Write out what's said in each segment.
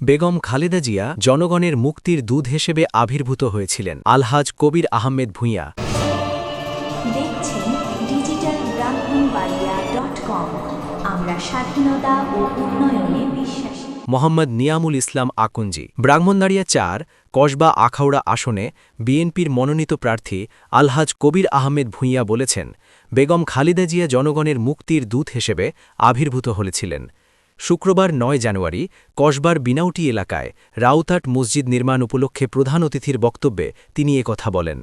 বেগম খালেদা জিয়া জনগণের মুক্তির দূত হিসেবে আবির্ভূত হয়েছিলেন। আলহাজ কবির আহমেদ ভূঁইয়া। দেখছেন ডিজিটাল ব্রাহ্মণবাড়িয়া.com। আমরা স্বাধীনতা ও উন্নয়নে বিশ্বাসী। মোহাম্মদ নিয়ামুল ইসলাম আকুঞ্জি। ব্রাহ্মণবাড়িয়া ৪ কসবা আখাউড়া আসনে বিএনপির মনোনীত প্রার্থী আলহাজ কবির আহমেদ ভূঁইয়া বলেছেন, বেগম খালেদা জিয়া জনগণের মুক্তির দূত হিসেবে আবির্ভূত হয়েছিলেন। শুক্রবার ৯ জানুয়ারি কসবার বিনাউটি এলাকায় রাউতাট মসজিদ নির্মাণ উপলক্ষে প্রধান অতিথির বক্তব্যে তিনি কথা বলেন।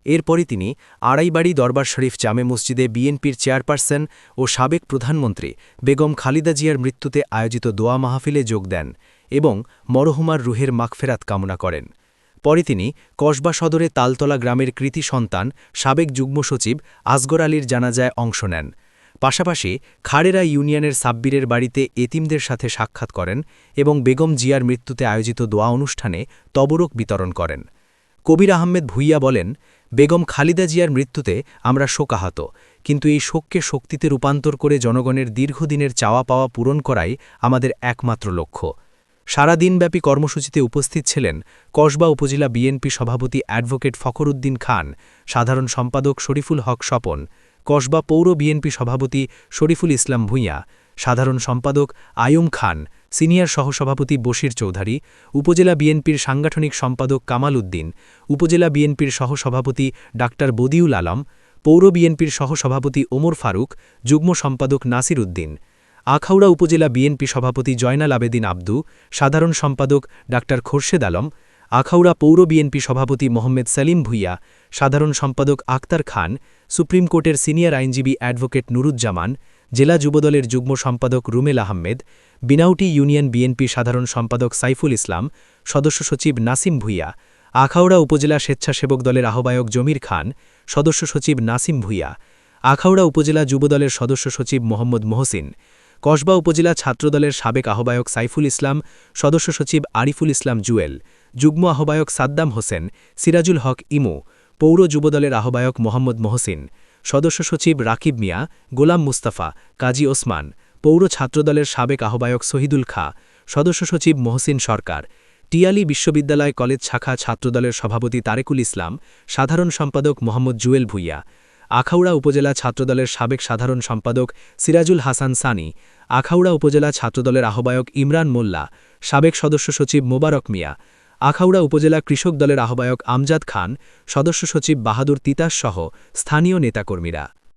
এরপরই তিনি আড়াইবাড়ি দরবার শরীফ জামে মসজিদে বিএনপির চেয়ারপারসন ও সাবেক প্রধানমন্ত্রী বেগম খালেদা জিয়ার মৃত্যুতে আয়োজিত দোয়া মাহফিলে যোগ দেন এবং মরহুমার রুহের মাগফেরাত কামনা করেন। পরে তিনি কসবা সদরে তালতলা গ্রামের কৃতি সন্তান সাবেক যুগ্ম সচিব আসগর আলীর জানাজায় অংশ নেন। পাশাপাশি খাড়েরা ইউনিয়নের সাব্বিরের বাড়িতে এতিমদের সাথে সাক্ষাৎ করেন এবং বেগম জিয়ার মৃত্যুতে আয়োজিত দোয়া অনুষ্ঠানে তবরক বিতরণ করেন। কবির আহমেদ ভূঁইয়া বলেন, বেগম খালেদা জিয়ার মৃত্যুতে আমরা শোকাহত, কিন্তু এই শোককে শক্তিতে রূপান্তর করে জনগণের দীর্ঘদিনের চাওয়া পাওয়া পূরণ করাই আমাদের একমাত্র লক্ষ্য। সারা দিনব্যাপী কর্মসূচিতে উপস্থিত ছিলেন কসবা উপজেলা বিএনপি সভাপতি অ্যাডভোকেট ফখরুদ্দিন খান, সাধারণ সম্পাদক শরীফুল হক স্বপন, কসবা পৌর বিএনপি সভাপতি শরীফুল ইসলাম ভূঁইয়া, সাধারণ সম্পাদক আয়ুম খান, সিনিয়র সহসভাপতি বশির চৌধুরী, উপজেলা বিএনপির সাংগঠনিক সম্পাদক কামাল উদ্দিন, উপজেলা বিএনপির সহসভাপতি ডাক্তার বদিউল আলম, পৌর বিএনপির সহসভাপতি ওমর ফারুক, যুগ্ম সম্পাদক নাসির উদ্দিন, আখাউড়া উপজেলা বিএনপি সভাপতি জয়নাল আবেদিন আব্দু, সাধারণ সম্পাদক ডাক্তার খোরশেদ আলম, আখাউড়া পৌর বিএনপি সভাপতি মোহাম্মদ সেলিম ভূঁইয়া, সাধারণ সম্পাদক আক্তার খান, সুপ্রিম কোর্টের সিনিয়র আইনজীবী অ্যাডভোকেট নুরুজ্জামান, জেলা যুবদলের যুগ্ম সম্পাদক রুমেল আহমেদ, বিনাউটি ইউনিয়ন বিএনপি সাধারণ সম্পাদক সাইফুল ইসলাম, সদস্য সচিব নাসিম ভূঁইয়া, আখাউড়া উপজেলা স্বেচ্ছাসেবক দলের আহ্বায়ক জমির খান, সদস্য সচিব নাসিম ভূঁইয়া, আখাউড়া উপজেলা যুবদলের সদস্য সচিব মোহাম্মদ মহসিন, কসবা উপজেলা ছাত্রদলের সাবেক আহ্বায়ক সাইফুল ইসলাম, সদস্য সচিব আরিফুল ইসলাম জুয়েল, যুগ্ম আহ্বায়ক সাদ্দাম হোসেন, সিরাজুল হক ইমু, পৌর যুবদলের আহ্বায়ক মোহাম্মদ মহসিন, সদস্য সচিব রাকিব মিয়া, গোলাম মুস্তাফা, কাজী ওসমান, পৌর ছাত্রদলের সাবেক আহ্বায়ক শহীদুল খা, সদস্য সচিব মহসিন সরকার, টিয়ালি বিশ্ববিদ্যালয় কলেজ শাখা ছাত্রদলের সভাপতি তারেকুল ইসলাম, সাধারণ সম্পাদক মোহাম্মদ জুয়েল ভূঁইয়া, আখাউড়া উপজেলা ছাত্রদলের সাবেক সাধারণ সম্পাদক সিরাজুল হাসান সানি, আখাউড়া উপজেলা ছাত্রদলের আহ্বায়ক ইমরান মোল্লা, সাবেক সদস্য সচিব মোবারক মিয়া, আখাউড়া উপজেলা কৃষক দলের আহ্বায়ক আমজাদ খান, সদস্য সচিব বাহাদুর তিতাস সহ স্থানীয় নেতাকর্মীরা।